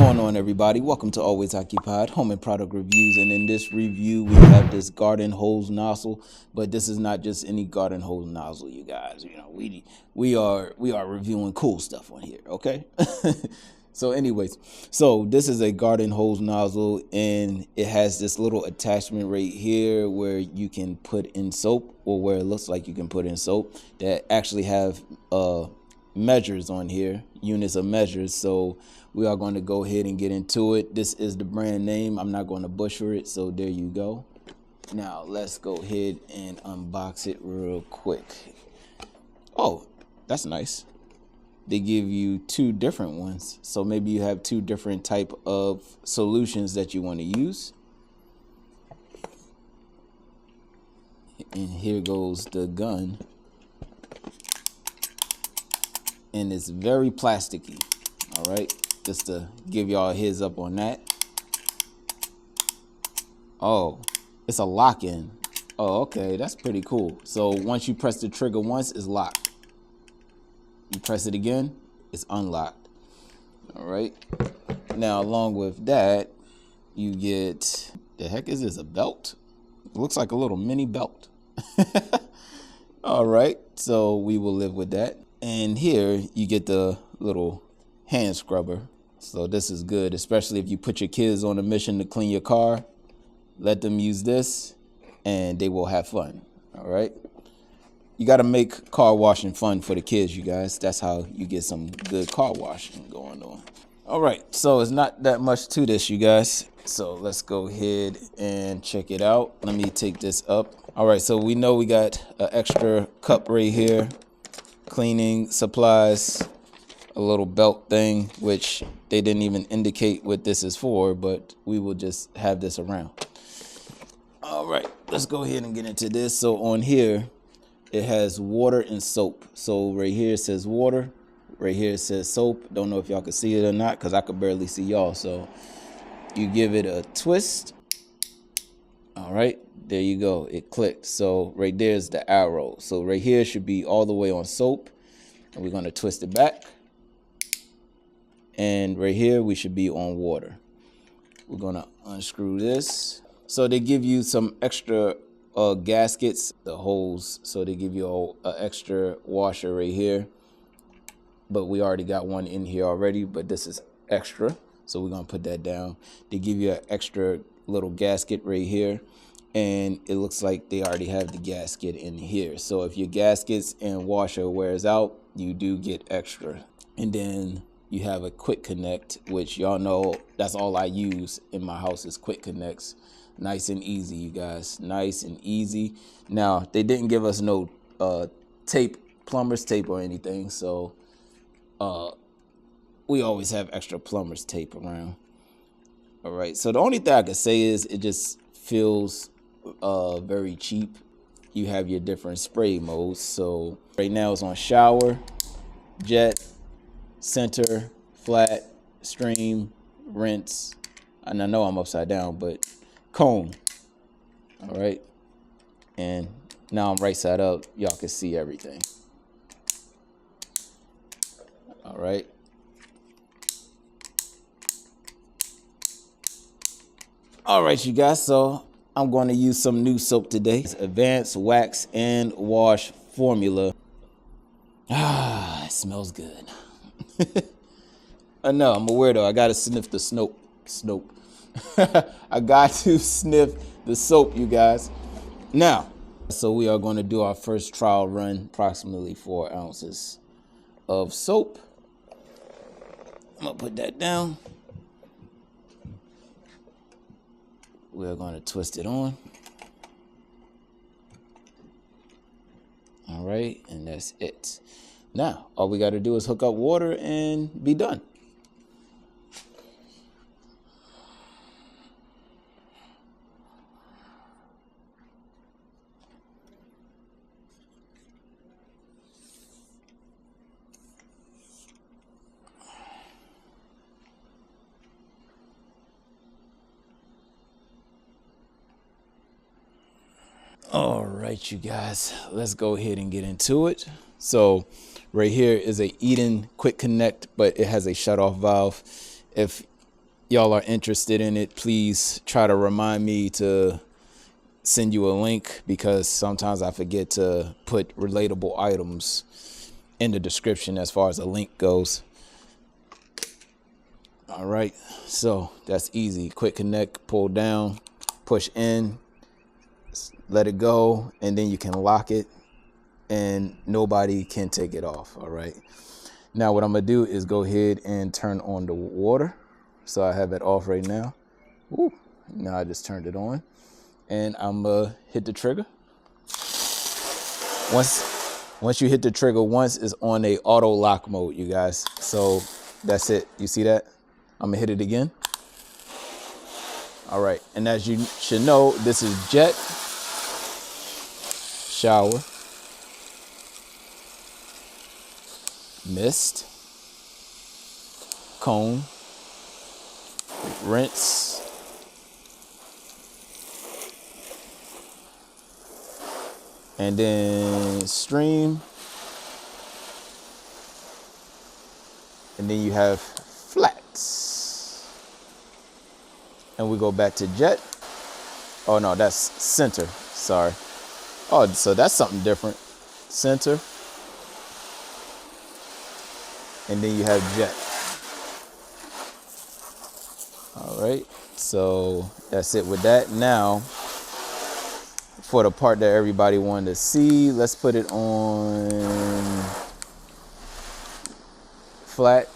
going on, everybody? Welcome to Always Occupied Home and Product Reviews. And in this review, we have this garden hose nozzle, but this is not just any garden hose nozzle, you guys. You know, we are reviewing cool stuff on here, okay? So anyways, so this is a garden hose nozzle, and it has this little attachment right here where you can put in soap, or where it looks like you can put in soap, that actually have measures on here, units of measures. So we are going to go ahead and get into it. This is the brand name. I'm not going to butcher it, so there you go. Now let's go ahead and unbox it real quick. Oh, that's nice. They give you two different ones, so maybe you have two different type of solutions that you want to use. And here goes the gun, and it's very plasticky. All right, just to give y'all a heads up on that. Oh, it's a lock-in. Oh, okay, that's pretty cool. So once you press the trigger once, it's locked. You press it again, it's unlocked. All right. Now, along with that, you get, the heck is this, a belt? It looks like a little mini belt. All right, so we will live with that. And here you get the little hand scrubber. So this is good, especially if you put your kids on a mission to clean your car. Let them use this and they will have fun. All right. You got to make car washing fun for the kids, you guys. That's how you get some good car washing going on. All right, so it's not that much to this, you guys. So let's go ahead and check it out. Let me take this up. All right, so we know we got an extra cup right here, cleaning supplies, a little belt thing, which they didn't even indicate what this is for, but we will just have this around. All right, let's go ahead and get into this. So on here, it has water and soap. So right here it says water, right here it says soap. Don't know if y'all can see it or not, because I could barely see y'all. So you give it a twist. All right, there you go, it clicked. So right there is the arrow. So right here should be all the way on soap, and we're going to twist it back. And right here we should be on water. We're going to unscrew this. So they give you some extra gaskets, the holes, so they give you an extra washer right here, but we already got one in here already, but this is extra, so we're gonna put that down. They give you an extra little gasket right here, and it looks like they already have the gasket in here. So if your gaskets and washer wears out, you do get extra. And then you have a quick connect, which y'all know that's all I use in my house is quick connects. Nice and easy, you guys. Nice and easy. Now, they didn't give us no tape, plumber's tape or anything, so we always have extra plumber's tape around. All right, so the only thing I could say is it just feels very cheap. You have your different spray modes. So right now it's on shower, jet, center, flat, stream, rinse. And I know I'm upside down, but comb. All right, and now I'm right side up, y'all can see everything. All right, you guys, so I'm going to use some new soap today. It's Advanced Wax and Wash Formula. It smells good. I know, I'm a weirdo. I gotta sniff the snope. I got to sniff the soap, you guys. Now, so we are going to do our first trial run, approximately 4 ounces of soap. I'm gonna put that down. We're going to twist it on. All right, and that's it. Now, all we got to do is hook up water and be done. All right, you guys, let's go ahead and get into it. So right here is a Eden quick connect, but it has a shut off valve. If y'all are interested in it, please try to remind me to send you a link, because sometimes I forget to put relatable items in the description as far as a link goes. All right, so that's easy. Quick connect, pull down, push in, let it go, and then you can lock it and nobody can take it off. All right, now what I'm gonna do is go ahead and turn on the water. So I have it off right now. Ooh, now I just turned it on, and I'm gonna hit the trigger. Once you hit the trigger once, it's on a auto lock mode, you guys. So that's it. You see that? I'm gonna hit it again. All right, and as you should know, this is jet, shower, mist, comb, rinse, and then stream, and then you have flats. And we go back to jet. Oh no, that's center, sorry. Oh, so that's something different. Center, and then you have jet. All right, so that's it with that. Now, for the part that everybody wanted to see, let's put it on flat.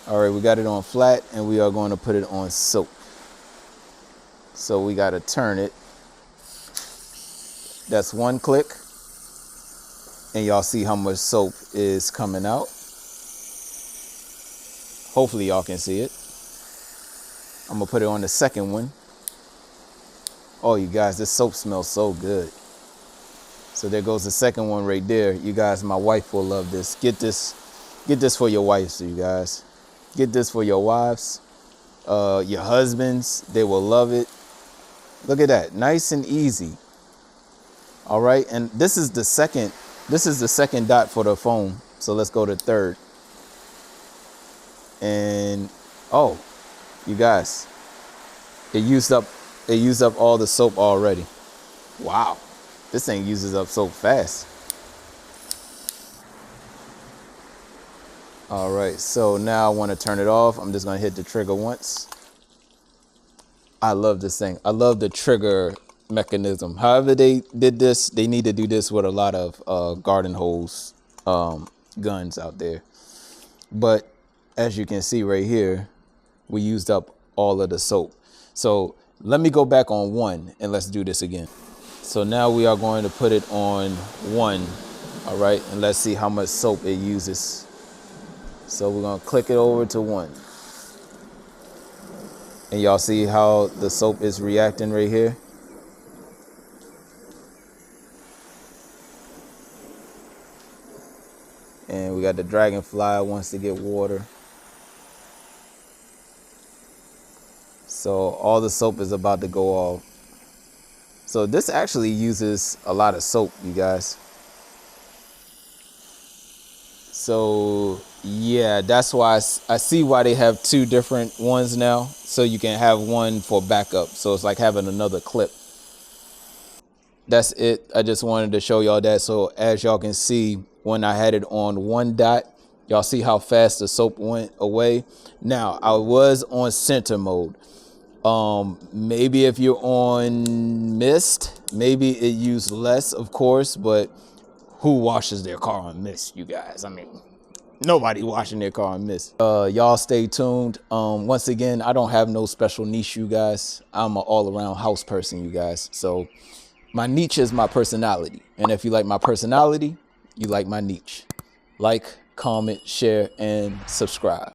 All right, we got it on flat, and we are going to put it on soap. So we got to turn it. That's one click, and y'all see how much soap is coming out. Hopefully y'all can see it. I'm gonna put it on the second one. Oh, you guys, this soap smells so good. So there goes the second one right there. You guys, my wife will love this. Get this for your wives, you guys. Get this for your wives, your husbands. They will love it. Look at that, nice and easy. All right, and this is the second dot for the foam. So let's go to third. And oh, you guys, it used up all the soap already. Wow, this thing uses up soap fast. All right, so now I want to turn it off. I'm just gonna hit the trigger once. I love this thing. I love the trigger mechanism. However they did this, they need to do this with a lot of garden hose guns out there. But as you can see right here, we used up all of the soap. So let me go back on one and let's do this again. So now we are going to put it on one. All right, and let's see how much soap it uses. So we're gonna click it over to one. And y'all see how the soap is reacting right here? And we got the dragonfly wants to get water. So all the soap is about to go off. So this actually uses a lot of soap, you guys. So yeah, that's why I see why they have two different ones now. So you can have one for backup. So it's like having another clip. That's it. I just wanted to show y'all that. So as y'all can see, when I had it on one dot, y'all see how fast the soap went away. Now I was on center mode. Maybe if you're on mist, maybe it used less, of course, but who washes their car on mist, you guys? I mean, nobody washing their car on mist. Y'all stay tuned. Once again, I don't have no special niche, you guys. I'm an all-around house person, you guys. So my niche is my personality. And if you like my personality, you like my niche. Like, comment, share, and subscribe.